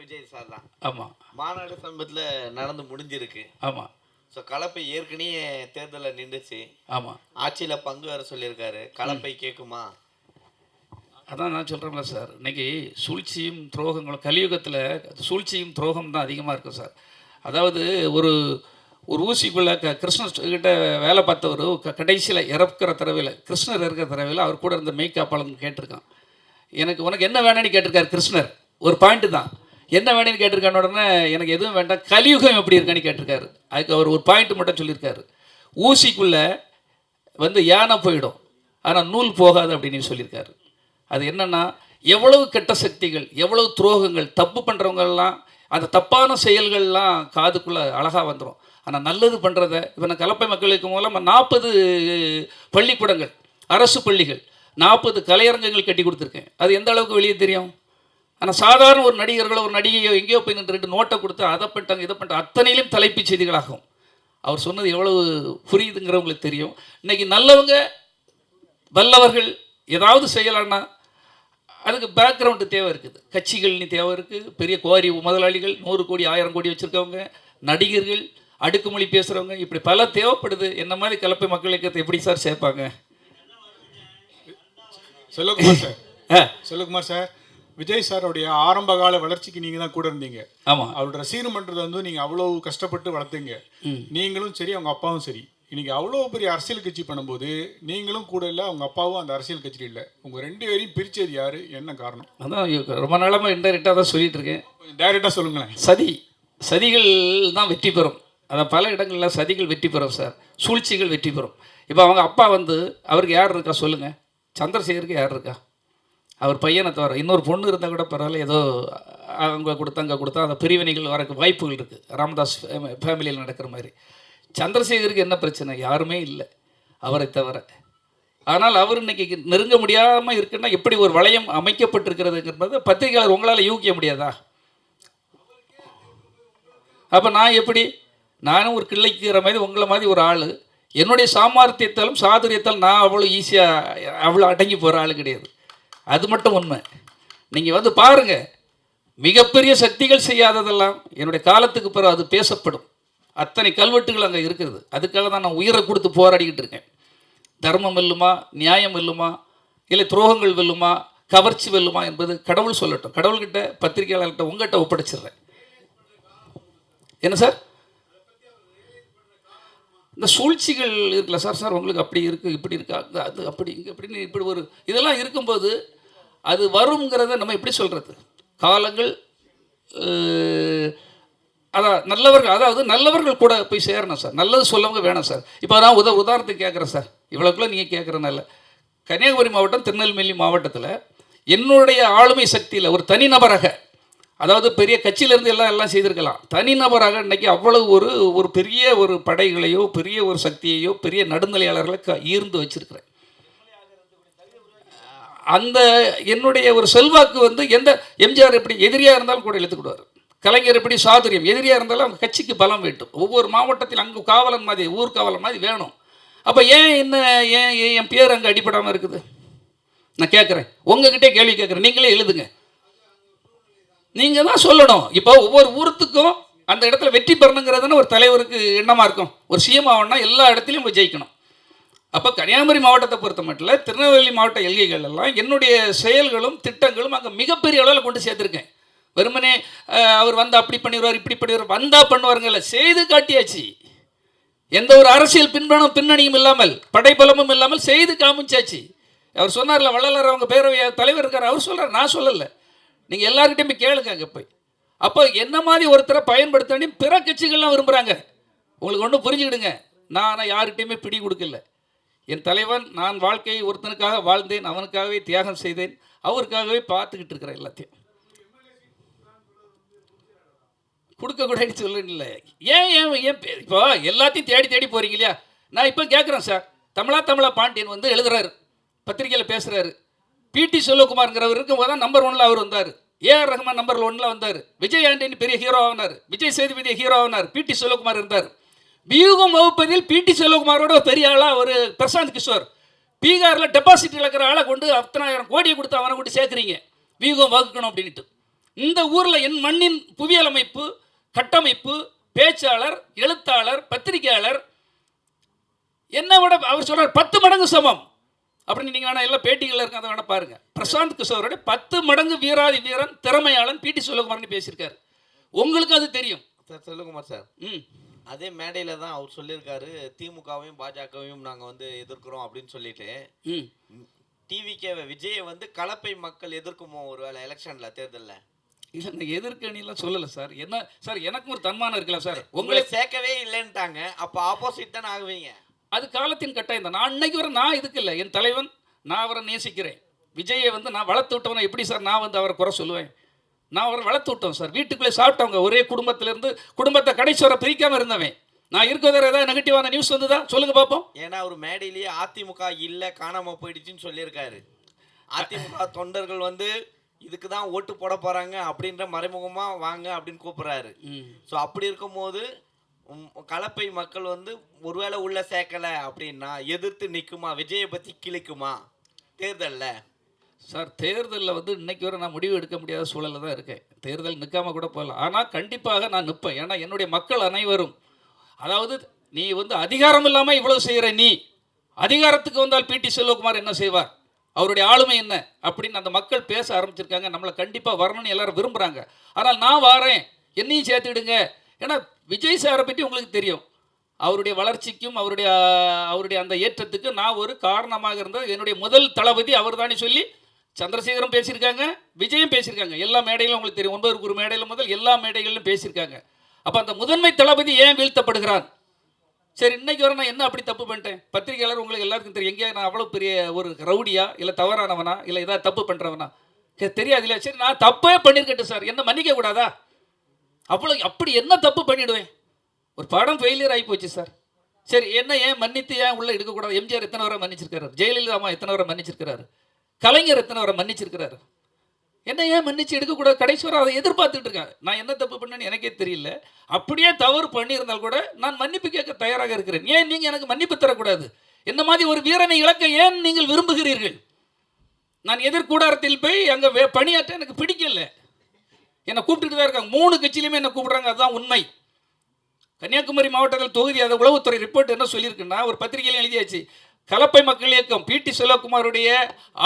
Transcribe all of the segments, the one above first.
Vijay sir தான். ஆமாம். மாநாடு சமீபத்தில் நடந்து முடிஞ்சிருக்கு. ஆமாம். ஸோ கலப்பை ஏற்கனவே தேர்தலில் நின்றுச்சு. ஆமாம். ஆட்சியில் பங்கு வர சொல்லியிருக்காரு. கலப்பை கேட்குமா? அதான் நான் சொல்கிறேன்ல சார், இன்றைக்கி சூழ்ச்சியும் துரோகங்களும் கலியுகத்தில் சூழ்ச்சியும் துரோகம் தான் அதிகமாக இருக்கும் சார். அதாவது ஒரு ஒரு ஊசிக்குள்ளே கிருஷ்ணர்கிட்ட வேலை பார்த்தவர் கடைசியில் இறக்குற தடவையில் கிருஷ்ணர் இருக்கிற தடவையில் அவர் கூட இருந்த மெய்காப்பாளன் கேட்டிருக்கான், எனக்கு உனக்கு என்ன வேணும்னு கேட்டிருக்காரு கிருஷ்ணர். ஒரு பாயிண்ட்டு தான், என்ன வேணும்னு கேட்டிருக்கான உடனே எனக்கு எதுவும் வேண்டாம், கலியுகம் எப்படி இருக்கான்னு கேட்டிருக்காரு. அதுக்கு அவர் ஒரு பாயிண்ட் மட்டும் சொல்லியிருக்காரு, ஊசிக்குள்ளே யானை போயிடும் ஆனால் நூல் போகாது அப்படின்னு சொல்லியிருக்காரு. அது என்னென்னா, எவ்வளவு கெட்ட சக்திகள், எவ்வளவு துரோகங்கள், தப்பு பண்ணுறவங்கெல்லாம் அந்த தப்பான செயல்கள்லாம் காதுக்குள்ளே அழகாக வந்துடும். ஆனால் நல்லது பண்ணுறத இப்போ நான் கலப்பை மக்களுக்கு மூலமாக 40 பள்ளிக்கூடங்கள், அரசு பள்ளிகள், 40 கலையரங்கங்கள் கட்டி கொடுத்துருக்கேன். அது எந்த அளவுக்கு வெளியே தெரியும்? ஆனால் சாதாரண ஒரு நடிகர்களோ ஒரு நடிகையோ எங்கேயோ போய் நின்று 2 நோட்டை கொடுத்து அதை பண்ணிட்டாங்க இதை பண்ணிட்டாங்க, அத்தனையிலும் தலைப்புச் செய்திகளாகும். அவர் சொன்னது எவ்வளவு புரியுதுங்கிறவங்களுக்கு தெரியும். இன்றைக்கி நல்லவங்க வல்லவர்கள் ஏதாவது செய்யலான்னா அதுக்கு பேக்ரவுண்டு தேவை இருக்குது, கட்சிகள்னு தேவை இருக்குது, பெரிய கோரி முதலாளிகள் 100 கோடி 1000 கோடி வச்சுருக்கவங்க, நடிகர்கள், அடுக்குமொழி பேசுகிறவங்க, இப்படி பல தேவைப்படுது. என்ன மாதிரி கலப்பை மக்களுக்கு எப்படி சார் சேர்ப்பாங்க? செல்வகுமார் சார், விஜய் சாரோடைய ஆரம்ப கால வளர்ச்சிக்கு நீங்கள் தான் கூட இருந்தீங்க. ஆமாம். அவரோட ரசிகர் மன்றத்தை நீங்கள் அவ்வளோ கஷ்டப்பட்டு வளர்த்தீங்க. நீங்களும் சரி அவங்க அப்பாவும் சரி. இன்னைக்கு அவ்வளோ பெரிய அரசியல் கட்சி பண்ணும்போது நீங்களும் கூட இல்லை, அவங்க அப்பாவும் அந்த அரசியல் கட்சியில் இல்லை. உங்கள் 2 பேரையும் பிரித்தது யார், என்ன காரணம்? அதான் ரொம்ப நாளமாக இன்டெரக்டாக தான் சொல்லிட்டு இருக்கேன். டைரெக்டாக சொல்லுங்களேன். சதிகள் தான் வெற்றி பெறும். அதான் பல இடங்களில் சதிகள் வெற்றி பெறும் சார், சூழ்ச்சிகள் வெற்றி பெறும். இப்போ அவங்க அப்பா அவருக்கு யார் இருக்கா சொல்லுங்கள்? சந்திரசேகருக்கு யார் இருக்கா? அவர் பையனை தவிர இன்னொரு பொண்ணு இருந்தால் கூட பரவாயில்ல, ஏதோ அவங்க கொடுத்தா அந்த பிரிவினைகள் வரக்கு வாய்ப்புகள் இருக்குது, ராமதாஸ் ஃபேமிலியில் நடக்கிற மாதிரி. சந்திரசேகருக்கு என்ன பிரச்சனை? யாருமே இல்லை அவரை தவிர. ஆனால் அவர் இன்னைக்கு நெருங்க முடியாமல் இருக்குன்னா எப்படி ஒரு வளையம் அமைக்கப்பட்டிருக்கிறதுங்கிறது பத்திரிகையாளர் உங்களால் யூகிக்க முடியாதா? அப்போ நான் எப்படி, நானும் ஒரு கிள்ளைக்கிற மாதிரி உங்களை மாதிரி ஒரு ஆள், என்னுடைய சாமர்த்தியத்தாலும் சாதுரியத்தாலும் நான் அவ்வளோ ஈஸியாக அவ்வளோ அடங்கி போகிற ஆள் கிடையாது. அது மட்டும் உண்மை. நீங்கள் பாருங்கள், மிகப்பெரிய சக்திகள் செய்யாததெல்லாம் என்னுடைய காலத்துக்கு பிறகு அது பேசப்படும். அத்தனை கல்வெட்டுகள் அங்கே இருக்குது. அதுக்காக தான் நான் உயிரை கொடுத்து போராடிக்கிட்டு இருக்கேன். தர்மம் வெல்லுமா, நியாயம் வெல்லுமா, இல்லை துரோகங்கள் வெல்லுமா, கவர்ச்சி வெல்லுமா என்பது கடவுள் சொல்லட்டும். கடவுள்கிட்ட, பத்திரிகையாளர்கிட்ட, உங்கள்கிட்ட ஒப்படைச்சிடுறேன். என்ன சார் இந்த சூழ்ச்சிகள் இருக்குல்ல சார் உங்களுக்கு அப்படி இருக்குது, இப்படி இருக்கா, அது அப்படி இங்கே அப்படின்னு இப்படி ஒரு இதெல்லாம் இருக்கும்போது அது வருங்கிறத நம்ம எப்படி சொல்கிறது? காலங்கள் அதாவது நல்லவர்கள் கூட போய் சேரணும் சார், நல்லது சொல்லவங்க வேணும் சார். இப்போ நான் உதாரணத்துக்கு கேட்குறேன் சார், இவ்வளோக்குள்ள நீங்கள் கேட்குறனால கன்னியாகுமரி மாவட்டம், திருநெல்வேலி மாவட்டத்தில் என்னுடைய ஆளுமை சக்தியில் ஒரு தனிநபராக, அதாவது பெரிய கட்சியிலேருந்து எல்லாம் செய்திருக்கலாம், தனிநபராக இன்றைக்கி அவ்வளவு ஒரு பெரிய ஒரு படைகளையோ பெரிய ஒரு சக்தியையோ பெரிய நடுநிலையாளர்களை ஈர்ந்து வச்சிருக்கிறேன். அந்த என்னுடைய ஒரு செல்வாக்கு எந்த எம்ஜிஆர் எப்படி எதிரியாக இருந்தாலும் கூட இழுத்துக்கிடுவார், கலைஞர் எப்படி சாதுரியம், எதிரியாக இருந்தாலும் அவங்க கட்சிக்கு பலம் வேண்டும். ஒவ்வொரு மாவட்டத்தில் அங்கே காவலன் மாதிரி, ஊர் காவலன் மாதிரி வேணும். அப்போ ஏன் என் பேர் அங்கே அடிப்படாமல் இருக்குது? நான் கேட்குறேன், உங்ககிட்டே கேள்வி கேட்குறேன், நீங்களே எழுதுங்க, நீங்கள் தான் சொல்லணும். இப்போ ஒவ்வொரு ஊருத்துக்கும் அந்த இடத்துல வெற்றி பெறணுங்கிறதுன்னு ஒரு தலைவருக்கு எண்ணமாக இருக்கும். ஒரு சிஎம் ஆகணும்னா எல்லா இடத்துலையும் போய் ஜெயிக்கணும். அப்போ கன்னியாகுமரி மாவட்டத்தை பொறுத்த மட்டும் திருநெல்வேலி மாவட்ட எல்கைகள் எல்லாம் என்னுடைய செயல்களும் திட்டங்களும் அங்கே மிகப்பெரிய அளவில் கொண்டு சேர்த்துருக்கேன். வெறுமனே அவர் அப்படி பண்ணிடுவார், இப்படி பண்ணிடுவார், வந்தால் பண்ணுவாருங்கல்ல, செய்து காட்டியாச்சு. எந்த ஒரு அரசியல் பின்னணியும் இல்லாமல், படைபலமும் இல்லாமல் செய்து காமிச்சாச்சு. அவர் சொன்னார்ல, வள்ளலார் அவங்க பேரவை தலைவர் இருக்கார், அவர் சொல்கிறார், நான் சொல்லலை. நீங்கள் எல்லாருக்கிட்டையும் போய் கேளுங்க அங்கே போய். அப்போ என்ன மாதிரி ஒருத்தரை பயன்படுத்தணும் பிற கட்சிகள்லாம் விரும்புகிறாங்க. உங்களுக்கு ஒன்றும் புரிஞ்சுக்கிடுங்க, நான் யார்கிட்டையுமே பிடி கொடுக்கல. என் தலைவன், நான் வாழ்க்கையை ஒருத்தனுக்காக வாழ்ந்தேன், அவனுக்காகவே தியாகம் செய்தேன், அவருக்காகவே பார்த்துக்கிட்டு இருக்கிறேன். எல்லாத்தையும் கொடுக்கக்கூடாதுன்னு சொல்லல. ஏன் இப்போ எல்லாத்தையும் தேடி போகிறீங்க இல்லையா? நான் இப்போ கேட்குறேன் சார், தமிழா பாண்டியன் எழுதுறாரு, பத்திரிகையில் பேசுகிறாரு. பிடி செல்வகுமார்ங்கிறவர் இருக்கும்போது தான் நம்பர் 1ல் அவர் வந்தார். ஏஆர் ரஹ்மான் நம்பர் 1ல் வந்தார். விஜய் ஆண்டனி பெரிய ஹீரோ ஆனார், விஜய் சேதுபதி ஹீரோ ஆனார், பிடி செல்வகுமார் இருந்தார். வியூகம் வகுப்பதில் பிடி செல்வகுமாரோட பெரிய ஆளாக ஒரு பிரசாந்த் கிஷோர், பீகாரில் டெபாசிட் இழக்கிற ஆளை கொண்டு 10,000 கோடியை கொடுத்து அவனை கொண்டு சேர்க்குறீங்க வியூகம் வகுக்கணும் அப்படின்ட்டு. இந்த ஊரில் என் மண்ணின் புவியியல் அமைப்பு, கட்டமைப்பு, பேச்சாளர், எழுத்தாளர், பத்திரிகையாளர் என்னை விட அவர் சொல்கிறார் 10 மடங்கு சமம் அப்படின்னு. நீங்கள் வேணா எல்லாம் பேட்டிகளில் இருக்க அதை வேணா பாருங்கள். பிரசாந்த் கிஷோரோட 10 மடங்கு வீராதி வீரன், திறமையாளன் பிடி செல்வகுமார்னு பேசியிருக்காரு. உங்களுக்கு அது தெரியும் சார். செல்வகுமார் சார், அதே மேடையில் தான் அவர் சொல்லியிருக்காரு, திமுகவையும் பாஜகவையும் நாங்கள் வந்து எதிர்க்கிறோம் அப்படின்னு சொல்லிட்டு. டிவிகே விஜயை வந்து கலப்பை மக்கள் எதிர்க்குமோ ஒரு வேளை எலெக்ஷனில், தேர்தலில்? இல்லை, இந்த எதிர்க்கணிலாம் சொல்லலை சார். என்ன சார், எனக்கும் ஒரு தன்மானம் இருக்கலாம் சார். உங்களை சேர்க்கவே இல்லைன்ட்டாங்க, அப்போ ஆப்போசிட் தானே ஆகுவீங்க. அது காலத்தின் கட்டாயம் தான். நான் இன்னைக்கு வரை நான் இதுக்கு இல்லை. என் தலைவன், நான் அவரை நேசிக்கிறேன். விஜயை வந்து நான் வளர்த்து விட்டவனை எப்படி சார் நான் வந்து அவரை குறை சொல்லுவேன்? நான் அவரை வளர்த்து விட்டோம் சார். வீட்டுக்குள்ளே சாப்பிட்டவங்க, ஒரே குடும்பத்திலேருந்து குடும்பத்தை கடைசி வரை பிரிக்காமல் இருந்தவன். நான் இருக்கிறத ஏதாவது நெகட்டிவான நியூஸ் வந்துதா சொல்லுங்க பார்ப்போம். ஏன்னா அவர் மேடையிலேயே அதிமுக இல்லை, காணாமல் போயிடுச்சுன்னு சொல்லியிருக்காரு. அதிமுக தொண்டர்கள் வந்து இதுக்கு தான் ஓட்டு போட போகிறாங்க அப்படின்ற மறைமுகமாக வாங்க அப்படின்னு கூப்பிட்றாரு. ஸோ அப்படி இருக்கும்போது கலப்பை மக்கள் வந்து ஒருவேளை உள்ள சேர்க்கலை அப்படின்னா எதிர்த்து நிற்குமா? விஜயை பற்றி கிழிக்குமா தேர்தலில்? சார், தேர்தலில் வந்து இன்னைக்கு வரை நான் முடிவு எடுக்க முடியாத சூழலில் தான் இருக்கேன். தேர்தல் நிற்காம கூட போகலாம். ஆனால் கண்டிப்பாக நான் நிற்பேன். ஏன்னா என்னுடைய மக்கள் அனைவரும், அதாவது நீ வந்து அதிகாரம் இல்லாமல் இவ்வளவு செய்கிற, நீ அதிகாரத்துக்கு வந்தால் பிடி செல்வகுமார் என்ன செய்வார், அவருடைய ஆளுமை என்ன அப்படின்னு அந்த மக்கள் பேச ஆரம்பிச்சிருக்காங்க. நம்மளை கண்டிப்பாக வரணும்னு எல்லாரும் விரும்புகிறாங்க. ஆனால் நான் வாரேன், என்னையும் சேர்த்துடுங்க. ஏன்னா விஜய் சாரை பற்றி உங்களுக்கு தெரியும். அவருடைய வளர்ச்சிக்கும் அவருடைய அந்த ஏற்றத்துக்கு நான் ஒரு காரணமாக இருந்தது. என்னுடைய முதல் தளபதி அவர் தானே சொல்லி சந்திரசேகரும் பேசியிருக்காங்க, விஜயும் பேசியிருக்காங்க. எல்லா மேடைகளும் உங்களுக்கு தெரியும். 9 ஒரு மேடையில் முதல் எல்லா மேடைகளிலும் பேசியிருக்காங்க. அப்போ அந்த முதன்மை தளபதி ஏன் வீழ்த்தப்படுகிறான்? சரி, இன்னைக்கு வர நான் என்ன அப்படி தப்பு பண்ணிட்டேன்? பத்திரிகையாளர் உங்களுக்கு எல்லாருக்கும் தெரியும். எங்கேயா நான் அவ்வளோ பெரிய ஒரு ரவுடியா, இல்லை தவறானவனா, இல்லை ஏதாவது தப்பு பண்ணுறவனா தெரியாது இல்லையா? சரி, நான் தப்பே பண்ணியிருக்கேன் சார், என்ன மன்னிக்க கூடாதா? அப்படி என்ன தப்பு பண்ணிவிடுவேன்? ஒரு படம் ஃபெயிலியர் ஆகி போச்சு சார். சரி, என்ன ஏன் மன்னித்து ஏன் உள்ளே எடுக்கக்கூடாது? எம்ஜிஆர் எத்தனை வரை மன்னிச்சிருக்காரு, ஜெயலலிதா அம்மா எத்தனை வரை மன்னிச்சிருக்கிறாரு, கலைஞர் எத்தனை வரை மன்னிச்சிருக்கிறாரு. என்ன ஏன் மன்னிச்சு எடுக்கக்கூடாது? கடைசி வரை அதை எதிர்பார்த்துட்டு இருக்காங்க. நான் என்ன தப்பு பண்ணேன்னு எனக்கே தெரியல. அப்படியே தவறு பண்ணியிருந்தால் கூட நான் மன்னிப்பு கேட்க தயாராக இருக்கிறேன். ஏன் நீங்கள் எனக்கு மன்னிப்பு தரக்கூடாது? என்ன மாதிரி ஒரு வீரனை இழக்க ஏன் நீங்கள் விரும்புகிறீர்கள்? நான் எதிர்கூடாரத்தில் போய் அங்கே பணியாற்ற எனக்கு பிடிக்கல. என்னை கூப்பிட்டுட்டு தான் இருக்காங்க. 3 கட்சியிலுமே என்னை கூப்பிட்றாங்க. அதுதான் உண்மை. கன்னியாகுமரி மாவட்டத்தில் தொகுதி அதை உளவுத்துறை ரிப்போர்ட் என்ன சொல்லியிருக்குன்னா, ஒரு பத்திரிகையில் எழுதியாச்சு, கலப்பை மக்கள் இயக்கம் பிடி செல்வகுமாருடைய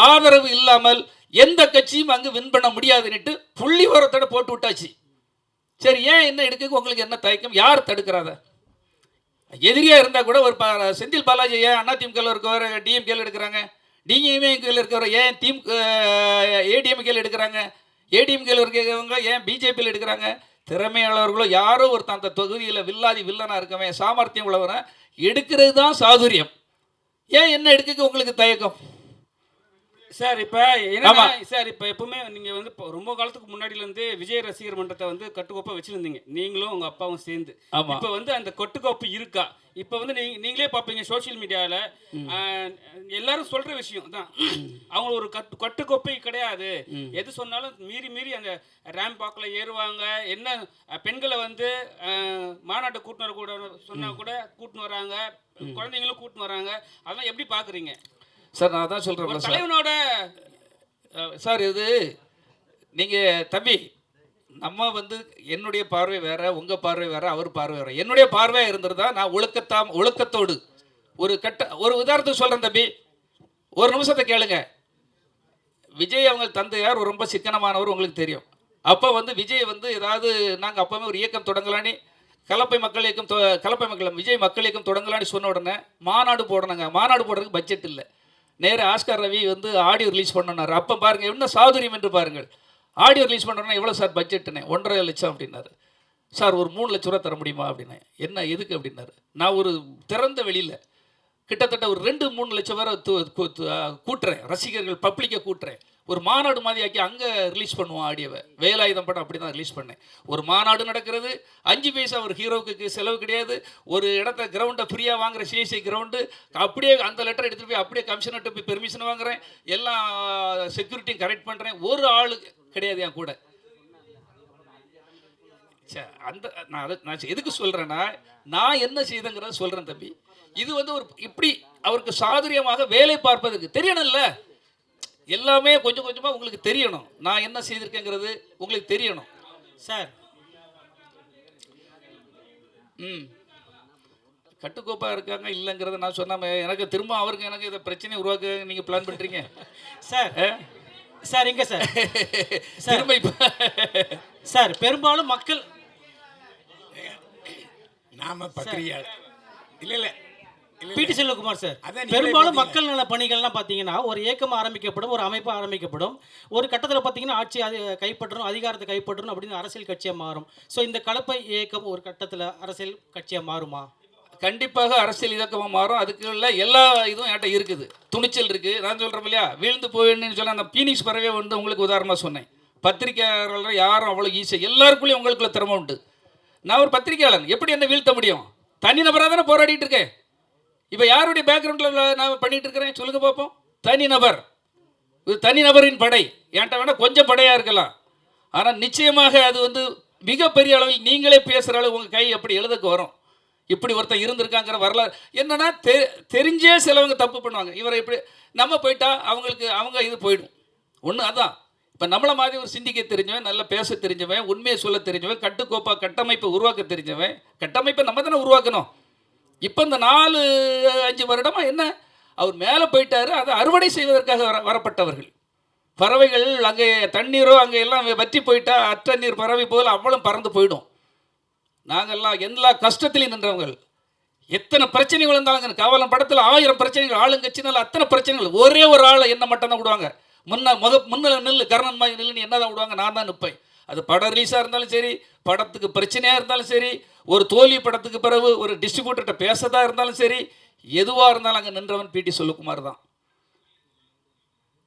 ஆதரவு இல்லாமல் எந்த கட்சியும் அங்கு வின் பண்ண முடியாதுன்னுட்டு புள்ளி உரத்தோட போட்டு விட்டாச்சு. சரி, ஏன் என்ன எடுக்க உங்களுக்கு என்ன தயக்கம்? யார் தடுக்கிறாத? எதிரியாக இருந்தால் கூட ஒரு செந்தில் பாலாஜி ஏன் அதிமுகவில் இருக்கவர் டிஎம்கேல எடுக்கிறாங்க, டிஎம்கேல இருக்கிறவர் ஏன் ஏடிஎம்கேல எடுக்கிறாங்க, ஏடிஎம்கேல இருக்கிறவங்க ஏன் பிஜேபியில் எடுக்கிறாங்க? திறமையாளர்களோ யாரோ ஒருத்தன் அந்த தொகுதியில் வில்லனாக இருக்கவன், சாமர்த்தியம் உள்ளவனை எடுக்கிறது தான் சாதுரியம். ஏன் என்ன எடுக்க உங்களுக்கு தயக்கம்? சார், இப்போ என்ன சார், இப்போ எப்பவுமே நீங்கள் வந்து இப்போ ரொம்ப காலத்துக்கு முன்னாடியிலேருந்து விஜய் ரசிகர் மன்றத்தை வந்து கட்டுக்கோப்பாக வச்சுருந்தீங்க, நீங்களும் உங்கள் அப்பாவும் சேர்ந்து. இப்போ வந்து அந்த கட்டுக்கோப்பு இருக்கா? இப்போ வந்து நீங்களே பார்ப்பீங்க சோஷியல் மீடியாவில் எல்லாரும் சொல்கிற விஷயம் தான், அவங்க ஒரு கட்டுக்கோப்பை கிடையாது. எது சொன்னாலும் மீறி அந்த ரேம்ப் வாக்கில் ஏறுவாங்க. என்ன பெண்களை வந்து மாநாட்டை கூட்டின்னு வரக்கூட சொன்னால் கூட கூட்டின்னு வராங்க, குழந்தைங்களும் கூட்டின்னு வராங்க. அதெல்லாம் எப்படி பார்க்குறீங்க சார்? நான் தான் சொல்கிறேன் தலைவனோட சார். இது நீங்கள் தம்பி, நம்ம வந்து என்னுடைய பார்வை வேற, உங்கள் பார்வை வேற, அவர் பார்வை வேற. என்னுடைய பார்வையாக இருந்திருந்தா நான் ஒழுக்கத்தோடு ஒரு உதாரணத்துக்கு சொல்கிறேன் தம்பி. ஒரு நிமிஷத்தை கேளுங்க. விஜய் அவங்க தந்தையார் ஒரு ரொம்ப சிக்கனமானவர், உங்களுக்கு தெரியும். அப்போ வந்து விஜய் வந்து ஏதாவது நாங்கள் அப்போவே ஒரு இயக்கம் தொடங்கலான்னு, கலப்பை மக்கள் விஜய் மக்கள் இயக்கம் தொடங்கலான்னு சொன்ன உடனே மாநாடு போடணுங்க. மாநாடு போடுறதுக்கு பட்ஜெட் இல்லை. நேர ஆஸ்கார் ரவி வந்து ஆடியோ ரிலீஸ் பண்ணனார். அப்போ பாருங்கள் என்ன சாதுரியம் என்று பாருங்கள். ஆடியோ ரிலீஸ் பண்ணுறோன்னா எவ்வளோ சார் பட்ஜெட்டுன்னு? 1.5 லட்சம் அப்படின்னாரு. சார், ஒரு 3 லட்ச ரூபா தர முடியுமா அப்படின்னு. என்ன எதுக்கு அப்படின்னாரு. நான் ஒரு திறந்த வெளியில் கிட்டத்தட்ட ஒரு 2-3 லட்சம் வரை கூட்டுறேன், ரசிகர்கள் பப்ளிக்கை கூட்டுறேன். ஒரு மாநாடு மாதிரி ஆக்கி அங்கே ரிலீஸ் பண்ணுவோம் ஆடியோவை. வேலாயுதம் படம் அப்படி தான் ரிலீஸ் பண்ணேன். ஒரு மாநாடு நடக்கிறது, 5 பைசா ஒரு ஹீரோவுக்கு செலவு கிடையாது. ஒரு இடத்த கிரவுண்டை ஃப்ரீயாக வாங்குற சிஎஸ்ஐ கிரவுண்டு, அப்படியே அந்த லெட்டர் எடுத்துகிட்டு போய் அப்படியே கமிஷனர்கிட்ட போய் பெர்மிஷன் வாங்குறேன், எல்லாம் செக்யூரிட்டியும் கரெக்ட் பண்ணுறேன். ஒரு ஆள் கிடையாது என் கூட. நான் எதுக்கு சொல்கிறேன்னா, நான் என்ன செய்தேங்கிறத சொல்கிறேன் தம்பி. இது வந்து ஒரு இப்படி அவருக்கு சாதுரியமாக வேலை பார்ப்பதற்கு தெரியணும்ல. எல்லாமே கொஞ்சம் கொஞ்சமாக உங்களுக்கு தெரியணும். நான் என்ன செய்திருக்கேங்கிறது உங்களுக்கு தெரியணும் சார். கட்டுக்கோப்பாக இருக்காங்க இல்லைங்கிறத நான் சொன்னாம எனக்கு திரும்ப அவருக்கு எனக்கு இதை பிரச்சனையை உருவாக்க நீங்கள் பிளான் பண்ணுறீங்க சார். சார் எங்க சார்? திரும்ப இப்போ சார் பெரும்பாலும் மக்கள் நாம பத்திரிகையாளர் இல்லை பிடி செல்வகுமார் சார், அதான் நீங்களே பெரும்பாலும் பார்த்தீங்க. மக்கள் நல பணிகள்லாம் பார்த்தீங்கன்னா ஒரு இயக்கம் ஆரம்பிக்கப்படும், ஒரு அமைப்பு ஆரம்பிக்கப்படும், ஒரு கட்டத்தில் பார்த்தீங்கன்னா ஆட்சி அது கைப்பற்றணும், அதிகாரத்தை கைப்பற்றணும் அப்படின்னு அரசியல் கட்சியாக மாறும். ஸோ இந்த கலப்பை இயக்கம் ஒரு கட்டத்தில் அரசியல் கட்சியாக மாறுமா? கண்டிப்பாக அரசியல் இயக்கமாக மாறும். அதுக்குள்ள எல்லா இதுவும் என்கிட்ட இருக்குது. துணிச்சல் இருக்குது. நான் சொல்கிறேன் இல்லையா, வீழ்ந்து போயின்னு சொன்ன அந்த பீனிக்ஸ் பறவை வந்து உங்களுக்கு உதாரணமாக சொன்னேன். பத்திரிகையாளர்கள் யாரும் அவ்வளோ ஈஸியாக எல்லாருக்குள்ளேயும் உங்களுக்குள்ள திறமை உண்டு. நான் ஒரு பத்திரிகையாளன், எப்படி என்ன வீழ்த்த முடியும்? தனிநபராக தானே போராடிட்டு இருக்கேன். இப்போ யாருடைய பேக்ரவுண்டில் நான் பண்ணிட்டு இருக்கிறேன் சொல்லுங்க பார்ப்போம். தனிநபர், இது தனிநபரின் படை. என்கிட்ட வேணால் கொஞ்சம் படையாக இருக்கலாம், ஆனால் நிச்சயமாக அது வந்து மிகப்பெரிய அளவில் நீங்களே பேசுகிற அளவு உங்கள் கை அப்படி எழுதுக்கு வரும். இப்படி ஒருத்தன் இருந்திருக்காங்கிற வரலாறு என்னன்னா தெரிஞ்சே சிலவங்க தப்பு பண்ணுவாங்க. இவரை இப்படி நம்ம போயிட்டா அவங்களுக்கு அவங்க இது போயிடும். ஒன்று அதான். இப்போ நம்மளை மாதிரி ஒரு சிந்திக்க தெரிஞ்சவன், நல்லா பேச தெரிஞ்சவன், உண்மையை சொல்ல தெரிஞ்சவன், கட்டுக்கோப்பா கட்டமைப்பை உருவாக்க தெரிஞ்சவன். கட்டமைப்பை நம்ம தானே உருவாக்கணும். இப்போ இந்த 4-5 வருடமா என்ன அவர் மேலே போயிட்டாரு, அதை அறுவடை செய்வதற்காக வரப்பட்டவர்கள். பறவைகள் அங்கே தண்ணீரோ அங்கே எல்லாம் வற்றி போயிட்டா அற்ற நீர் பறவை போல் அவ்வளோ பறந்து போயிடும். நாங்கள்லாம் எல்லா கஷ்டத்திலையும் நின்றவங்கள். எத்தனை பிரச்சனைகள் இருந்தாலும் காவலன் படத்தில் 1000 பிரச்சனைகள், ஆளுங்கட்சினால அத்தனை பிரச்சனைகள். ஒரே ஒரு ஆளை என்ன மட்டும் தான் விடுவாங்க. முன்னில் நில்லு, கர்ணன் மாதிரி நில்லுன்னு என்ன தான் விடுவாங்க, நான் தான் நிற்பேன். அது படம் ரிலீஸாக இருந்தாலும் சரி, படத்துக்கு பிரச்சனையாக இருந்தாலும் சரி, ஒரு தோல்வி படத்துக்கு பிறகு ஒரு டிஸ்ட்ரிபியூட்டர்கிட்ட பேசதாக இருந்தாலும் சரி, எதுவாக இருந்தாலும் அங்கே நின்றவன் பிடி செல்வகுமார் தான்.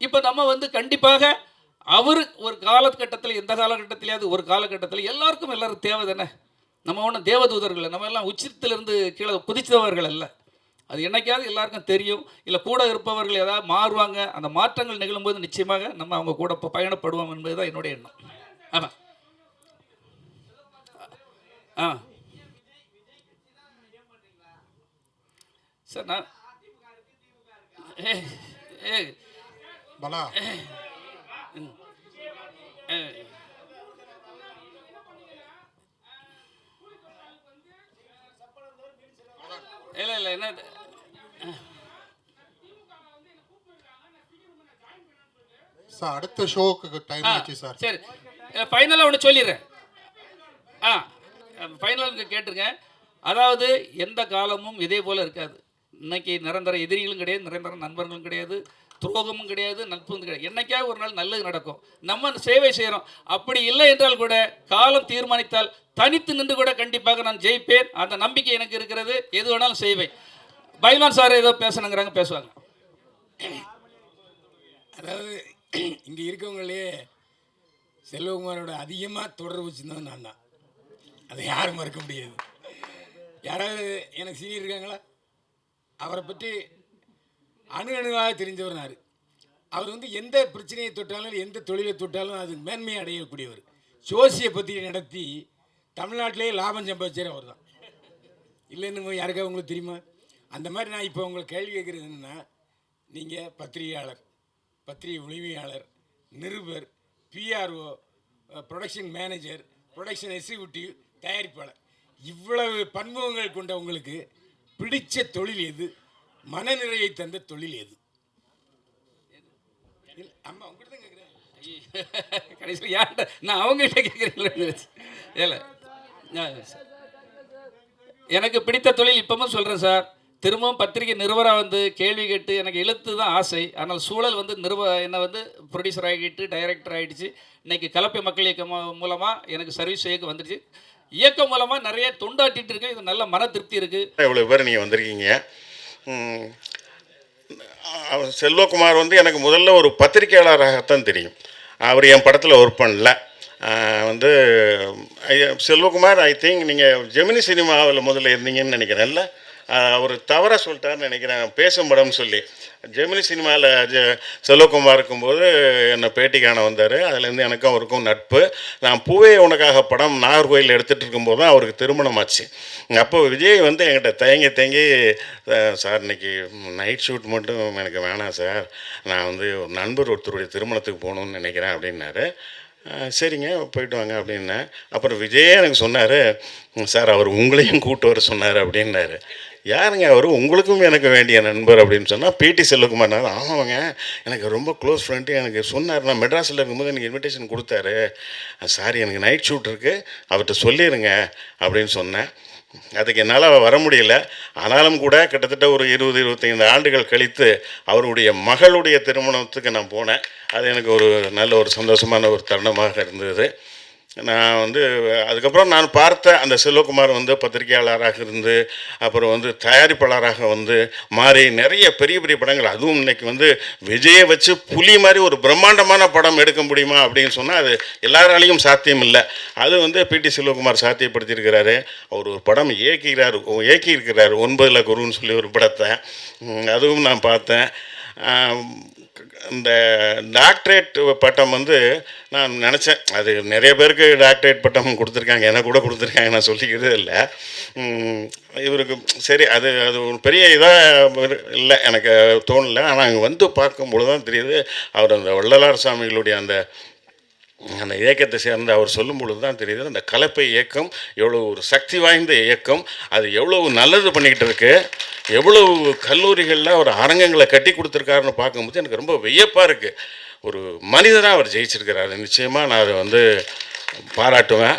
இப்போ நம்ம வந்து கண்டிப்பாக அவர் ஒரு காலகட்டத்தில், எந்த காலகட்டத்திலேயாவது ஒரு காலகட்டத்தில் எல்லாருக்கும் எல்லாரும் தேவை தானே. நம்ம ஒன்றும் தேவதூதர்கள், நம்ம எல்லாம் உச்சத்திலிருந்து கீழே குதித்தவர்கள் அல்ல. அது என்னைக்காவது எல்லாருக்கும் தெரியும். இல்லை கூட இருப்பவர்கள் ஏதாவது மாறுவாங்க, அந்த மாற்றங்கள் நிகழும்போது நிச்சயமாக நம்ம அவங்க கூட பயணப்படுவோம் என்பது தான் என்னுடைய எண்ணம். ஆமாம். சார் நான் பலா இல்லை என்ன சார் அடுத்த ஷோக்கு டைம் ஆச்சு சார். சரி, ஃபைனலாக ஒன்று சொல்லிடுறேன். ஃபைனலுக்கு கேட்டுருங்க. அதாவது எந்த காலமும் இதே போல் இருக்காது. இன்னைக்கு நிரந்தர எதிரிகளும் கிடையாது, நிரந்தர நண்பர்களும் கிடையாது, துரோகமும் கிடையாது, நட்பும் கிடையாது. என்னைக்காவது ஒரு நாள் நல்லது நடக்கும். நம்ம சேவை செய்கிறோம். அப்படி இல்லை என்றால் கூட காலம் தீர்மானித்தால் தனித்து நின்று கூட கண்டிப்பாக நான் ஜெயிப்பேன். அந்த நம்பிக்கை எனக்கு இருக்கிறது. எது வேணாலும் செய்வேன். பைலான் சார் ஏதோ பேசணுங்கிறாங்க, பேசுவாங்க. அதாவது இங்கே இருக்கவங்களே செல்வகுமாரோட அதிகமாக தொடர்பு வச்சுருந்தவன் நான் தான். அதை யாரும் மறுக்க முடியாது. யாராவது எனக்கு சீனியர் இருக்காங்களா? அவரை பற்றி அணுவாக தெரிஞ்சவர் நான். அவர் வந்து எந்த பிரச்சனையை தொட்டாலும், எந்த தொழிலை தொட்டாலும் அது மேன்மையை அடையக்கூடியவர். ஜோசியை பற்றி நடத்தி தமிழ்நாட்டிலேயே லாபம் சம்பாதிச்சார் அவர் தான். இல்லைன்னு யாருக்காவது உங்களுக்கு தெரியுமா? அந்த மாதிரி நான் இப்போ உங்களுக்கு கேள்வி கேட்குறது என்னென்னா, நீங்கள் பத்திரிகையாளர், பத்திரிகை உரிமையாளர், நிருபர், PRO, production manager, production executive, தயாரிப்பாளர், இவ்வளவு பன்முகங்கள் கொண்ட உங்களுக்கு பிடிச்ச தொழில் எது? மனநிறையை தந்த தொழில் எது? அம்மா உங்கள்கிட்ட தான் கேட்குறேன். கடைசியில் யார்கிட்ட நான் அவங்ககிட்ட கேட்குறேன். இல்லை, எனக்கு பிடித்த தொழில் இப்பவும் சொல்கிறேன் சார். திரும்பவும் பத்திரிகை நிருபராக வந்து கேள்வி கேட்டு எனக்கு எழுத்து தான் ஆசை. ஆனால் சூழல் வந்து என்னை வந்து ப்ரொடியூசர் ஆகிட்டு டைரக்டர் ஆகிடுச்சு. இன்றைக்கி கலப்பை மக்கள் இயக்கம் மூலமாக எனக்கு சர்வீஸ் இயக்கம் வந்துடுச்சு. இயக்கம் மூலமாக நிறைய தொண்டாட்டிகிட்டு இருக்கேன். இது நல்ல மன திருப்தி இருக்குது. இவ்வளோ பேர் நீங்கள் வந்திருக்கீங்க. செல்வகுமார் வந்து எனக்கு முதல்ல ஒரு பத்திரிகையாளராகத்தான் தெரியும். அவர் என் படத்தில் ஒர்க் பண்ணல. செல்வகுமார் ஐ திங்க் நீங்கள் ஜெமினி சினிமாவில் முதல்ல இருந்தீங்கன்னு நினைக்கிறேன்ல. அவர் தவறாக சொல்லிட்டாருன்னு நினைக்கிறேன், பேசும் படம்னு சொல்லி. ஜெமினி சினிமாவில் செல்வகுமார் இருக்கும்போது என்னை பேட்டி காண வந்தார். அதுலேருந்து எனக்கும் அவருக்கும் நட்பு. நான் பூவே உனக்காக படம் நாகர்கோயில் எடுத்துகிட்டு இருக்கும்போது தான் அவருக்கு திருமணம் ஆச்சு. அப்போ விஜய் வந்து என்கிட்ட தயங்கி சார் இன்னைக்கு நைட் ஷூட் மட்டும் எனக்கு வேணாம் சார், நான் வந்து ஒரு நண்பர் ஒருத்தருடைய திருமணத்துக்கு போகணுன்னு நினைக்கிறேன் அப்படின்னாரு. சரிங்க போயிட்டு வாங்க அப்படின்னேன். அப்புறம் விஜயே எனக்கு சொன்னார், சார் அவர் உங்களையும் கூப்பிட்டு வர சொன்னார் அப்படின்னாரு. யாருங்க அவர்? உங்களுக்கும் எனக்கு வேண்டிய நண்பர் அப்படின்னு சொன்னால் பிடி செல்வகுமார். ஆமாங்க, எனக்கு ரொம்ப க்ளோஸ் ஃப்ரெண்டு, எனக்கு சொன்னார். நான் மெட்ராஸில் இருக்கும்போது எனக்கு இன்விடேஷன் கொடுத்தாரு. சாரி எனக்கு நைட் ஷூட் இருக்குது, அவர்கிட்ட சொல்லிடுங்க அப்படின்னு சொன்னேன். அதுக்கு என்னால் வர முடியல. ஆனாலும் கூட கிட்டத்தட்ட ஒரு 20-25 ஆண்டுகள் கழித்து அவருடைய மகளுடைய திருமணத்துக்கு நான் போனேன். அது எனக்கு ஒரு நல்ல ஒரு சந்தோஷமான ஒரு தருணமாக இருந்தது. நான் வந்து அதுக்கப்புறம் நான் பார்த்த அந்த செல்வகுமார் வந்து பத்திரிகையாளராக இருந்து அப்புறம் வந்து தயாரிப்பாளராக வந்து மாறி நிறைய பெரிய பெரிய படங்கள், அதுவும் இன்னைக்கு வந்து விஜயை வச்சு புலி மாதிரி ஒரு பிரம்மாண்டமான படம் எடுக்க முடியுமா அப்படின்னு சொன்னால் அது எல்லாராலையும் சாத்தியம் இல்லை. அது வந்து பிடி செல்வகுமார் சாத்தியப்படுத்தியிருக்கிறாரு. அவர் ஒரு படம் இயக்கியிருக்கிறார் 9ல் குருன்னு சொல்லி ஒரு படத்தை, அதுவும் நான் பார்த்தேன். இந்த டாக்டரேட் பட்டம் வந்து நான் நினச்சேன், அது நிறைய பேருக்கு டாக்டரேட் பட்டம் கொடுத்துருக்காங்க, எனக்கு கூட கொடுத்துருக்காங்க, நான் சொல்லிக்கிறதே இல்லை. இவருக்கு சரி அது ஒரு பெரிய இதாக இல்லை, எனக்கு தோணலை. ஆனால் அங்கே வந்து பார்க்கும்பொழுது தான் தெரியுது, அவர் அந்த வள்ளலார் சாமிகளுடைய அந்த இயக்கத்தை சேர்ந்து அவர் சொல்லும் பொழுது தான் தெரியுது அந்த கலப்பை இயக்கம் எவ்வளோ ஒரு சக்தி வாய்ந்த இயக்கம், அது எவ்வளோ நல்லது பண்ணிக்கிட்டு இருக்கு, எவ்வளவு கல்லூரிகளில் ஒரு அரங்கங்களை கட்டி கொடுத்துருக்காருன்னு பார்க்கும்போது எனக்கு ரொம்ப வியப்பாக இருக்குது. ஒரு மனிதனாக அவர் ஜெயிச்சிருக்கிறாரு. நிச்சயமாக நான் அதை வந்து பாராட்டுவேன்.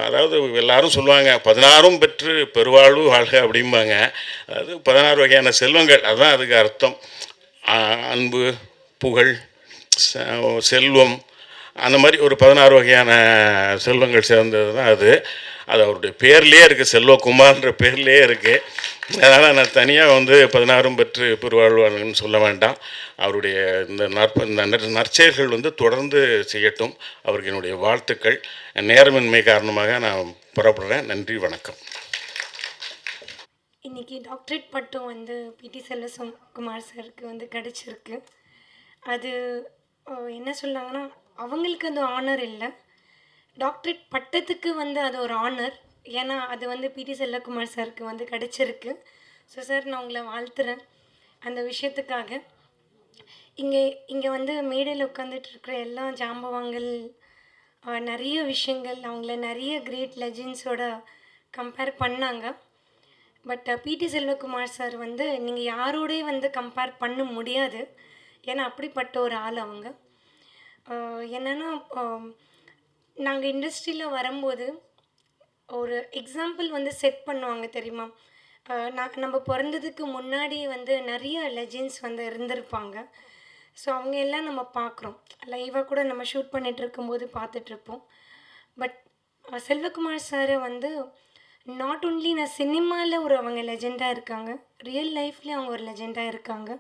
அதாவது எல்லாரும் சொல்லுவாங்க 16 பெற்று பெருவாழ்வு வாழ்க அப்படிம்பாங்க. அதாவது 16 வகையான செல்வங்கள், அதுதான் அதுக்கு அர்த்தம். அன்பு, புகழ், செல்வம், அந்த மாதிரி ஒரு 16 வகையான செல்வங்கள் சேர்ந்தது தான் அது. அது அவருடைய பேர்லேயே இருக்குது, செல்வகுமார்ன்ற பேர்லேயே இருக்குது. அதனால் நான் தனியாக வந்து 16 பெற்று பெருவாழ்வாள்னு சொல்ல வேண்டாம். அவருடைய இந்த நற்செயல்கள் வந்து தொடர்ந்து செய்யட்டும். அவருக்கு என்னுடைய வாழ்த்துக்கள். நேரமின்மை காரணமாக நான் புறப்படுறேன். நன்றி, வணக்கம். இன்றைக்கி டாக்டரேட் பட்டம் வந்து பிடி செல்வகுமார் சாருக்கு வந்து கிடச்சிருக்கு. அது என்ன சொன்னாங்கன்னா, அவங்களுக்கு அது ஆனர் இல்லை, டாக்டரேட் பட்டத்துக்கு வந்து அது ஒரு ஆனர். ஏன்னா அது வந்து பிடி செல்வகுமார் சாருக்கு வந்து கிடச்சிருக்கு. ஸோ சார், நான் உங்களை வாழ்த்துறேன் அந்த விஷயத்துக்காக. இங்கே வந்து மேடையில் உட்காந்துட்டு இருக்கிற எல்லா ஜாம்பவான்கள் நிறைய விஷயங்கள் அவங்கள நிறைய கிரேட் லெஜெண்ட்ஸோட கம்பேர் பண்ணாங்க. பட் பிடி செல்வகுமார் சார் வந்து நீங்கள் யாரோடய வந்து கம்பேர் பண்ண முடியாது. ஏன்னா அப்படிப்பட்ட ஒரு ஆள் அவங்க. என்னென்னா, நாங்கள் இண்டஸ்ட்ரியில் வரும்போது ஒரு எக்ஸாம்பிள் வந்து செட் பண்ணுவாங்க தெரியுமா. நம்ம பிறந்ததுக்கு முன்னாடியே வந்து நிறைய லெஜெண்ட்ஸ் வந்து இருந்திருப்பாங்க. ஸோ அவங்க எல்லாம் நம்ம பார்க்குறோம், லைவாக கூட நம்ம ஷூட் பண்ணிகிட்டு இருக்கும்போது பார்த்துட்ருப்போம். பட் செல்வகுமார் சாரை வந்து நாட் ஒன்லி நான் சினிமாவில் அவங்க லெஜெண்டாக இருக்காங்க, ரியல் லைஃப்லேயும் அவங்க ஒரு லெஜெண்டாக இருக்காங்க.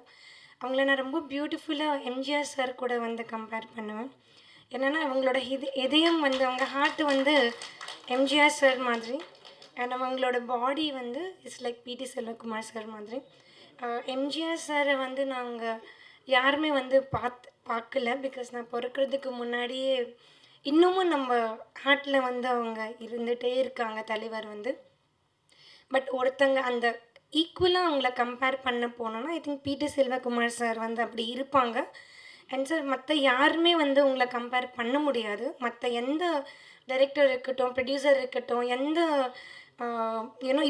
அவங்கள நான் ரொம்ப பியூட்டிஃபுல்லாக எம்ஜிஆர் சார் கூட வந்து கம்பேர் பண்ணுவேன். என்னென்னா அவங்களோட இதயம் வந்து, அவங்க ஹார்ட் வந்து எம்ஜிஆர் சார் மாதிரி, அண்ட் அவங்களோட பாடி வந்து இட்ஸ் லைக் பிடி செல்வகுமார் சார் மாதிரி. எம்ஜிஆர் சாரை வந்து நாங்கள் யாருமே வந்து பார்க்கல, பிகாஸ் நான் பிறக்கிறதுக்கு முன்னாடியே இன்னமும் நம்ம ஹார்ட்டில் வந்து அவங்க இருந்துகிட்டே இருக்காங்க, தலைவர் வந்து. பட் ஒருத்தங்க அந்த ஈக்குவலாக அவங்கள கம்பேர் பண்ண போனோன்னா ஐ திங்க் பிடி செல்வகுமார் சார் வந்து அப்படி இருப்பாங்க. அண்ட் சார், மற்ற யாருமே வந்து உங்களை கம்பேர் பண்ண முடியாது. மற்ற எந்த டைரக்டர் இருக்கட்டும், ப்ரொடியூசர் இருக்கட்டும், எந்த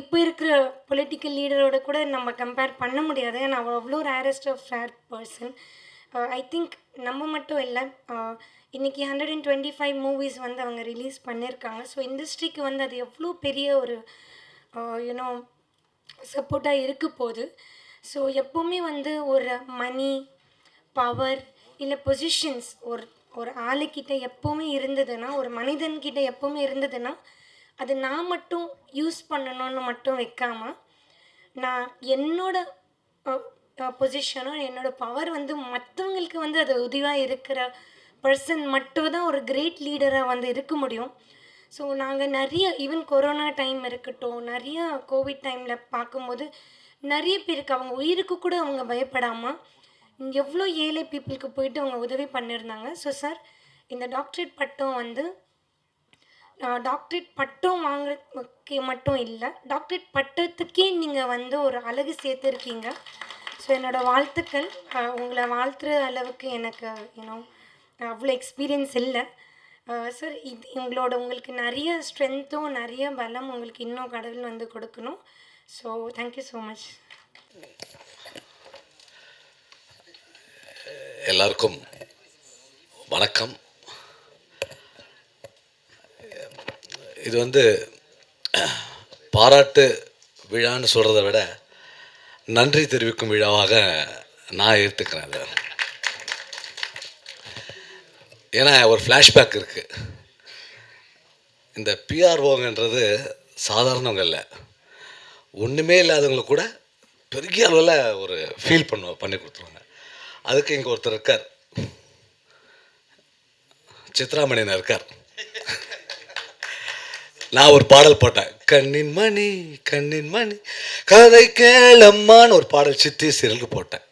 இப்போ இருக்கிற பொலிட்டிக்கல் லீடரோட கூட நம்ம கம்பேர் பண்ண முடியாது. ஏன்னா அவ்வளோ rarest of rare person. I think நம்ம மட்டும் இல்லை, இன்றைக்கி 125 மூவிஸ் வந்து அவங்க ரிலீஸ் பண்ணியிருக்காங்க. ஸோ இண்டஸ்ட்ரிக்கு வந்து அது எவ்வளோ பெரிய ஒரு யூனோ சப்போர்ட்டாக இருக்க போகுது. ஸோ எப்போவுமே வந்து ஒரு மணி, பவர் இல்லை பொசிஷன்ஸ் ஒரு ஆளுக்கிட்ட எப்போவுமே இருந்ததுன்னா, ஒரு மனிதன்கிட்ட எப்போவுமே இருந்ததுன்னா, அது நான் மட்டும் யூஸ் பண்ணணும்னு மட்டும் வைக்காமல், நான் என்னோட பொசிஷனோ என்னோடய பவர் வந்து மற்றவங்களுக்கு வந்து அது உதவியாக இருக்கிற பர்சன் மட்டும் தான் ஒரு கிரேட் லீடராக வந்து இருக்க முடியும். ஸோ நாங்கள் நிறைய ஈவன் கொரோனா டைம் இருக்கட்டும், நிறைய கோவிட் டைமில் பார்க்கும்போது நிறைய பேருக்கு அவங்க உயிருக்கு கூட அவங்க பயப்படாமல் எவ்வளோ ஏழை பீப்புளுக்கு போயிட்டு அவங்க உதவி பண்ணியிருந்தாங்க. ஸோ சார், இந்த டாக்டரேட் பட்டம் வந்து டாக்டரேட் பட்டம் வாங்குறதுக்கு மட்டும் இல்லை, டாக்டரேட் பட்டத்துக்கே நீங்கள் வந்து ஒரு அழகு சேர்த்துருக்கீங்க. ஸோ என்னோடய வாழ்த்துக்கள். உங்களை வாழ்த்துற அளவுக்கு எனக்கு அவ்வளோ எக்ஸ்பீரியன்ஸ் இல்லை சார். உங்களுக்கு நிறைய ஸ்ட்ரென்த்தும் நிறைய பலம் உங்களுக்கு இன்னும் கடவுள் வந்து கொடுக்கணும். So thank you so much. எல்லாருக்கும் வணக்கம். இது வந்து பாராட்டு விழான்னு சொல்கிறத விட நன்றி தெரிவிக்கும் விழாவாக நான் எடுத்துக்கிறேன் அதை. ஏன்னா ஒரு ஃப்ளாஷ்பேக் இருக்குது. இந்த பிஆர்ஓங்கன்றது சாதாரணவங்க இல்லை, ஒன்றுமே இல்லாதவங்களுக்கு கூட பெரிய அளவில் ஒரு ஃபீல் பண்ணி கொடுத்துருவாங்க. அதுக்கு இங்கே ஒருத்தர் இருக்கார், சித்ராமணியன் இருக்கார். நான் ஒரு பாடல் போட்டேன், கண்ணின் மணி கண்ணின் மணி கதை கேளம்மான்னு ஒரு பாடல் சித்தி சீரியலுக்கு போட்டேன்.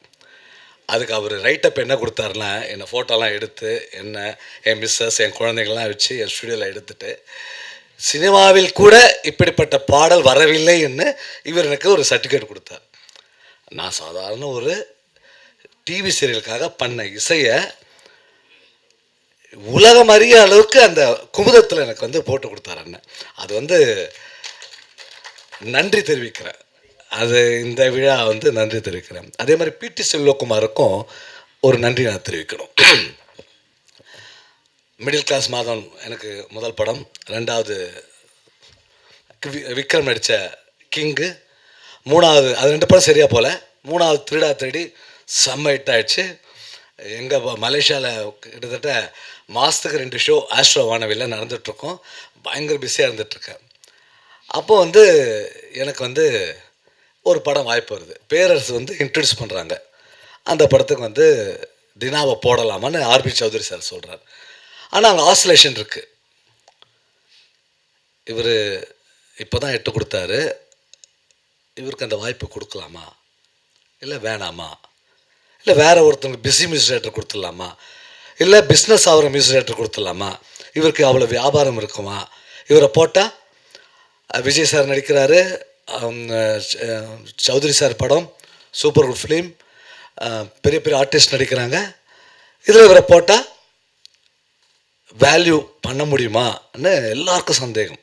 அதுக்கு அவர் ரைட்டப் என்ன கொடுத்தாருன்னா, என்னை ஃபோட்டோலாம் எடுத்து என்ன என் மிஸ்ஸஸ் என் குழந்தைங்கள்லாம் வச்சு என் ஸ்டுடியோவில் எடுத்துட்டு, சினிமாவில் கூட இப்படிப்பட்ட பாடல் வரவில்லை என்று இவர் எனக்கு ஒரு சர்டிஃபிகேட் கொடுத்தார். நான் சாதாரண ஒரு டிவி சீரியலுக்காக பண்ண இசையை உலகம் அறிய அளவுக்கு அந்த குமுதத்தில் எனக்கு வந்து போட்டு கொடுத்தாரு அண்ணன். அது வந்து நன்றி தெரிவிக்கிறேன். அது இந்த விழா வந்து நன்றி தெரிவிக்கிறேன். அதே மாதிரி பிடி செல்வகுமாருக்கும் ஒரு நன்றி நான் தெரிவிக்கணும். மிடில் கிளாஸ் மாதம் எனக்கு முதல் படம், ரெண்டாவது விக்ரம் நடித்த கிங்கு, மூணாவது அது 2 படம் சரியாக போல், மூணாவது திருடா திருடி செம்ம ஹிட் ஆகிடுச்சு. எங்கள் மலேசியாவில் கிட்டத்தட்ட மாதத்துக்கு 2 ஷோ ஆஸ்ட்ரோ வானவில்ல நடந்துகிட்ருக்கோம். பயங்கர பிஸியாக இருந்துகிட்ருக்கேன். அப்போ வந்து எனக்கு வந்து ஒரு படம் வாய்ப்பு வருது. பேரரசு வந்து இன்ட்ரடியூஸ் பண்ணுறாங்க. அந்த படத்துக்கு வந்து தினாவை போடலாமான்னு ஆர்பி சௌத்ரி சார் சொல்கிறார். ஆனால் அங்கே ஆசிலேஷன் இருக்குது. இவர் இப்போ தான் எட்டு கொடுத்தாரு, இவருக்கு அந்த வாய்ப்பு கொடுக்கலாமா இல்லை வேணாமா, இல்லை வேறு ஒருத்தவங்க பிஸி மியூசிக் டைரக்டர் கொடுத்துடலாமா, இல்லை பிஸ்னஸ் ஆகிற மியூசிக் டைரக்டர் கொடுத்துடலாமா, இவருக்கு அவ்வளோ வியாபாரம் இருக்குமா, இவரை போட்டால் விஜய் சார் நடிக்கிறாரு, சௌத்ரி சார் படம் சூப்பர் குட் ஃபிலிம், பெரிய பெரிய ஆர்டிஸ்ட் நடிக்கிறாங்க, இதில் இவரை போட்டால் வேல்யூ பண்ண முடியுமான்னு எல்லாருக்கும் சந்தேகம்.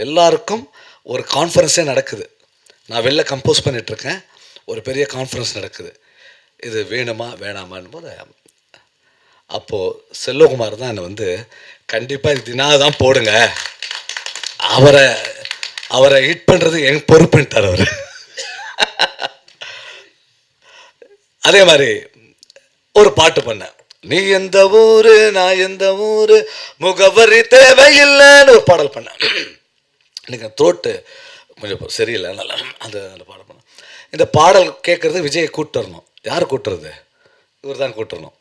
எல்லாருக்கும் ஒரு கான்ஃபரன்ஸே நடக்குது. நான் வெளில கம்போஸ் பண்ணிகிட்ருக்கேன், ஒரு பெரிய கான்ஃபரன்ஸ் நடக்குது. இது வேணுமா வேணாமான்னு போது அப்போது செல்வகுமார் தான் என்னை வந்து கண்டிப்பாக இது தினா தான் போடுங்க, அவரை ஹிட் பண்ணுறது என் பொறுப்புன்ட்டார் அவர். அதே மாதிரி ஒரு பாட்டு பண்ணேன், நீ எந்த ஊரு நான் எந்த ஊரு முகவரி தேவையில்லைன்னு ஒரு பாடல் பண்ணேன். எனக்கு த்ரோட்டு கொஞ்சம் சரியில்லை, நல்லா அந்த பாடல் பண்ணேன். இந்த பாடல் கேட்குறது விஜயை கூப்பிட்டு வரணும். யார் கூட்டுறது? இவர் தான் கூட்டுறணும்.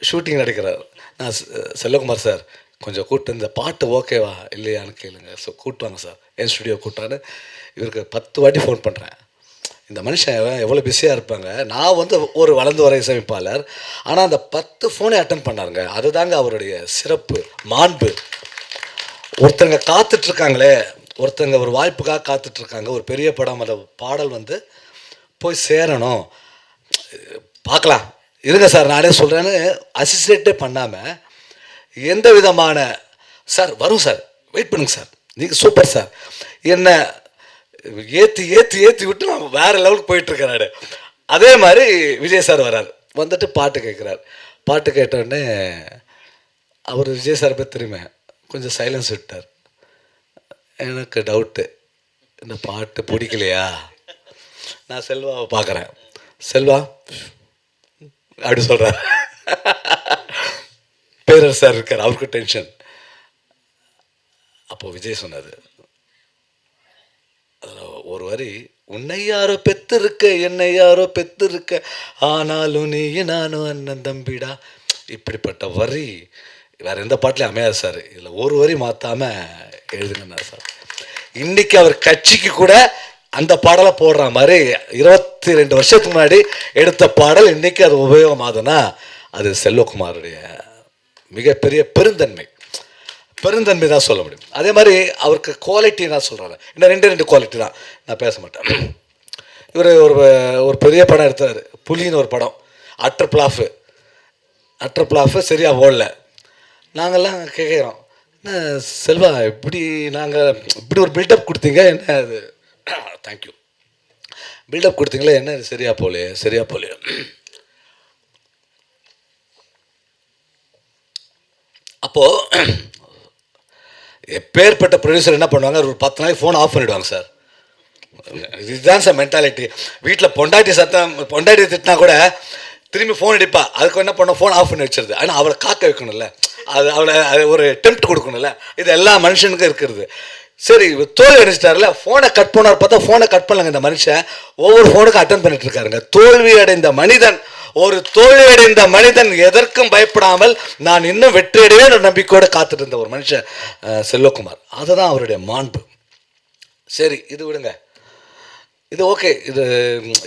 ஷூட்டிங் நடிக்கிறார். நான் செல்வகுமார் சார் கொஞ்சம் கூப்பிட்டு இந்த பாட்டு ஓகேவா இல்லையான்னு கேளுங்க, ஸோ கூட்டுவாங்க சார், என் ஸ்டுடியோ கூட்டான்னு இவருக்கு 10 வாட்டி ஃபோன் பண்ணுறேன். இந்த மனுஷன் எவ்வளோ பிஸியாக இருப்பாங்க. நான் வந்து ஒரு வளர்ந்து வர இசையமைப்பாளர், ஆனால் அந்த 10 ஃபோனை அட்டன் பண்ணாருங்க. அதுதாங்க அவருடைய சிறப்பு, மாண்பு. ஒருத்தங்க காத்துட்ருக்காங்களே, ஒருத்தங்க ஒரு வாய்ப்புக்காக காத்துட்ருக்காங்க, ஒரு பெரிய படம், அந்த பாடல் வந்து போய் சேரணும், பார்க்கலாம் இருங்க சார் நானே சொல்கிறேன்னு அசிஸ்டேட்டே பண்ணாமல் எந்த விதமான சார் வரும் சார் வெயிட் பண்ணுங்க சார் நீங்கள் சூப்பர் சார் என்ன ஏற்றி ஏற்றி ஏற்றி விட்டு நான் வேறு லெவலுக்கு போயிட்டுருக்கிறாரு. அதே மாதிரி விஜய் சார் வர்றார், வந்துட்டு பாட்டு கேட்குறாரு. பாட்டு கேட்டோடனே அவர் விஜய் சார் பற்றி தெரியுமே கொஞ்சம் சைலன்ஸ் விட்டார். எனக்கு டவுட்டு, இந்த பாட்டு பிடிக்கலையா? நான் செல்வாவை பார்க்குறேன், செல்வா அப்படி சொல்கிறார். பேரர் சார் இருக்கார், அவருக்கு டென்ஷன். அப்போது விஜய் சொன்னார், அதில் ஒரு வரி, உன்னை யாரோ பெத்திருக்க என்னை யாரோ பெத்திருக்க ஆனாலும் நீ நானும் அண்ணன் தம்பிடா. இப்படிப்பட்ட வரி வேறு எந்த பாட்டிலையும் அமையாது சார். இதில் ஒரு வரி மாற்றாமல் எழுதுங்கன்னாரு சார். இன்னைக்கு அவர் கட்சிக்கு கூட அந்த பாடலை போடுற மாதிரி 22 வருஷத்துக்கு முன்னாடி எடுத்த பாடல் இன்னைக்கு அது உபயோகமாகுதுன்னா அது செல்வகுமாருடைய மிகப்பெரிய பெருந்தன்மை தான் சொல்ல முடியும். அதே மாதிரி அவருக்கு குவாலிட்டி நான் சொல்கிறேன், இன்னும் 2 குவாலிட்டி தான், நான் பேச மாட்டேன். இவர் ஒரு பெரிய படம் எடுத்தார், புலின்னு ஒரு படம், அட்டர் பிளாஃபு சரியாக ஓடல. நாங்கள்லாம் கேட்குறோம், என்ன செல்வா இப்படி இப்படி ஒரு பில்டப் கொடுத்தீங்க, என்ன அது தேங்க்யூ பில்டப் கொடுத்தீங்களே, என்ன சரியா போலே. அப்போது எப்பேற்பட்ட ப்ரொடியூசர் என்ன பண்ணுவாங்க, ஒரு 10 நாளைக்கு ஃபோன் ஆஃப் பண்ணிவிடுவாங்க சார். இதுதான் சார் மென்டாலிட்டி. வீட்டில் பொண்டாட்டி திட்டினா கூட திரும்பி ஃபோன் அடிப்பா, அதுக்கு என்ன பண்ணோம், ஃபோன் ஆஃப் பண்ணி வச்சிருது. ஆனால் அவளை காக்க வைக்கணும்ல, அவளை ஒரு டெம்ப்ட் கொடுக்கணும்ல, இது எல்லா மனுஷனுக்கும் இருக்கிறது. சரி, தோல்வி அடைஞ்சிட்டாருல, ஃபோனை கட் பண்ணார் பார்த்தா ஃபோனை கட் பண்ணலங்க. இந்த மனுஷன் ஒவ்வொரு ஃபோனுக்கும் அட்டன் பண்ணிட்டு இருக்காருங்க. தோல்வி அடைந்த மனிதன் எதற்கும் பயப்படாமல் நான் இன்னும் வெற்றி அடைவேன் ஒரு நம்பிக்கையோடு காத்துட்டு இருந்த ஒரு மனுஷன் செல்வகுமார். அதுதான் அவருடைய மாண்பு. சரி, இது விடுங்க, இது ஓகே.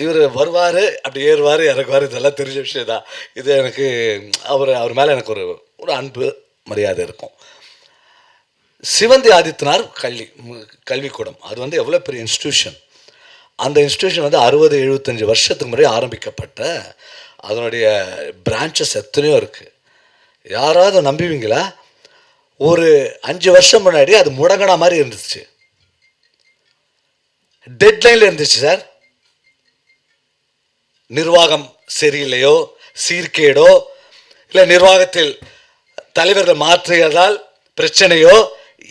இவர் வருவார், அப்படி ஏறுவார், இறக்குவார், இதெல்லாம் தெரிஞ்ச விஷயம் தான். இது எனக்கு அவர் மேலே எனக்கு ஒரு அன்பு மரியாதை இருக்கும். சிவந்தி ஆதித்தனார் கல்விக்கூடம், அது எவ்வளோ பெரிய இன்ஸ்டிடியூஷன். அந்த இன்ஸ்டிடியூஷன் 60-75 வருஷத்துக்கு முன்னாடி ஆரம்பிக்கப்பட்ட, அதனுடைய பிரான்ச்சஸ் எத்தனையோ இருக்குது. யாராவது நம்புவீங்களா? ஒரு 5 வருஷம் முன்னாடி அது முடங்கின மாதிரி இருந்துச்சு, டெட்லைனில் இருந்துச்சு சார். நிர்வாகம் சரியில்லையோ, சீர்கேடோ, இல்லை நிர்வாகத்தில் தலைவர்கள் மாற்றியதால் பிரச்சனையோ,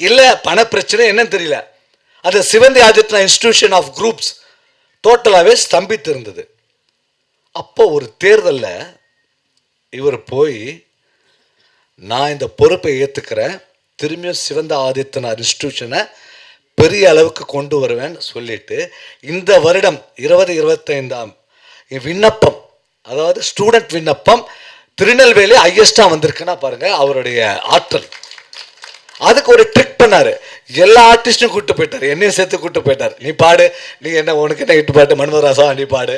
இல்லை பணப்பிரச்சனை, என்னன்னு தெரியல. அது சிவந்தி ஆதித்யநாத் இன்ஸ்டிடியூஷன் ஆஃப் குரூப்ஸ் டோட்டலாகவே ஸ்தம்பித்து இருந்தது. அப்போ ஒரு தேர்தலில் இவர் போய், நான் இந்த பொறுப்பை ஏற்றுக்கிறேன், திரும்பியும் சிவந்தி ஆதித்யநாத் இன்ஸ்டிடியூஷனை பெரிய அளவுக்கு கொண்டு வருவேன்னு சொல்லிட்டு, இந்த வருடம் 2025 விண்ணப்பம், அதாவது ஸ்டூடெண்ட் விண்ணப்பம் திருநெல்வேலி ஹையஸ்டாக வந்திருக்குன்னா பாருங்கள் அவருடைய ஆற்றல். அதுக்கு ஒரு ட்ரிக் பண்ணார், எல்லா ஆர்டிஸ்டும் கூப்பிட்டு போயிட்டார், என்னையும் சேர்த்து கூப்பிட்டு போயிட்டார். நீ பாடு, நீ என்ன, உனக்கு என்ன ஹிட் பாட்டு, மன்மதராசா நீ பாடு,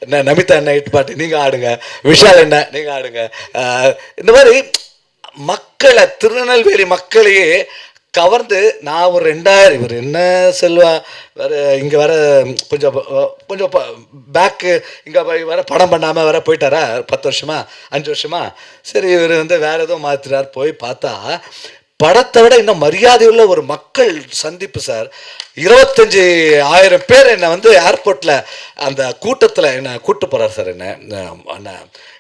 என்ன நமிதா என்ன ஹிட் பாட்டு நீங்கள் ஆடுங்க, விஷால் என்ன நீங்கள் ஆடுங்க. இந்த மாதிரி மக்களை, திருநெல்வேலி மக்களையே கவர்ந்து, நான் ஒரு 2000, இவர் என்ன செல்வா வேறு இங்கே வர கொஞ்சம் பேக்கு இங்கே வர படம் பண்ணாமல் வர போயிட்டாரா 10 வருஷமா 5 வருஷமா. சரி, இவர் வேறு எதுவும் மாற்றினார். போய் பார்த்தா படத்தை விட இன்னும் மரியாதையுள்ள ஒரு மக்கள் சந்திப்பு சார். 25,000 பேர் என்னை ஏர்போர்ட்டில் அந்த கூட்டத்தில் என்னை கூப்பிட்டு போகிறார் சார். என்ன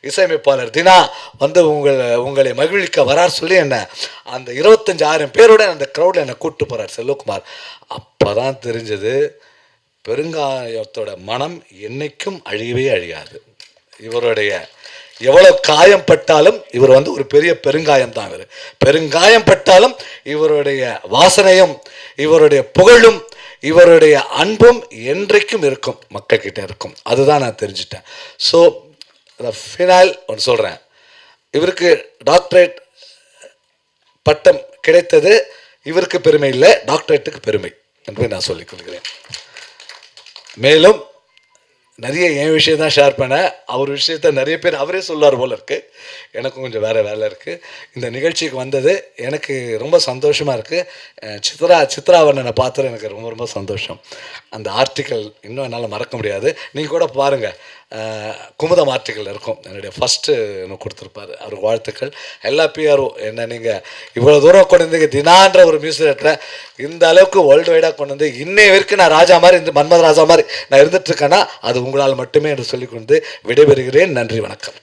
இசையமைப்பாளர் தினா உங்களை மகிழ்விக்க வரார் சொல்லி அந்த 25,000 பேரோட அந்த க்ரௌடில் என்னை கூப்பிட்டு போகிறார் செல்வகுமார். அப்போ தான் தெரிஞ்சது, பெருங்காயத்தோட மனம் என்றைக்கும் அழியவே அழியாது. இவருடைய எவ்வளோ காயம் பட்டாலும் இவர் ஒரு பெரிய பெருங்காயம் தான். இவர் பெருங்காயம் பட்டாலும் இவருடைய வாசனையும், இவருடைய புகழும், இவருடைய அன்பும் என்றைக்கும் இருக்கும், மக்கள்கிட்ட இருக்கும். அதுதான் நான் தெரிஞ்சிட்டேன். ஸோ ஃபினால் ஒன்று சொல்கிறேன், இவருக்கு டாக்டரேட் பட்டம் கிடைத்தது இவருக்கு பெருமை இல்லை, டாக்டரேட்டுக்கு பெருமை என்று நான் சொல்லிக்கொள்கிறேன். மேலும் நிறைய என் விஷயம் தான் ஷேர் பண்ணேன், அவர் விஷயத்த நிறைய பேர் அவரே சொல்லுவார் போல இருக்குது. எனக்கும் கொஞ்சம் வேறு வேலை இருக்குது. இந்த நிகழ்ச்சிக்கு வந்தது எனக்கு ரொம்ப சந்தோஷமாக இருக்குது. சித்ராவண்ணனை பார்த்தது எனக்கு ரொம்ப ரொம்ப சந்தோஷம். அந்த ஆர்டிக்கல் இன்னும் என்னால் மறக்க முடியாது. நீங்கள் கூட பாருங்கள், குமுதம் ஆர்டிக்கல் இருக்கும், என்னுடைய ஃபஸ்ட்டு எனக்கு கொடுத்துருப்பார். அவருக்கு வாழ்த்துக்கள். எல்லா பிஆர்ஓ என்ன நீங்கள் இவ்வளோ தூரம் கொண்டு வந்தீங்க, தினான்ற ஒரு மியூசிக் டேரக்டரை இந்த அளவுக்கு வேர்ல்டு வைடாக கொண்டு வந்து இன்னைய வரைக்கும் நான் ராஜா மாதிரி, இந்த மன்மத ராஜா மாதிரி நான் இருந்துகிட்ருக்கேன்னா அது உங்களால் மட்டுமே என்று சொல்லிக்கொண்டு விடைபெறுகிறேன். நன்றி, வணக்கம்.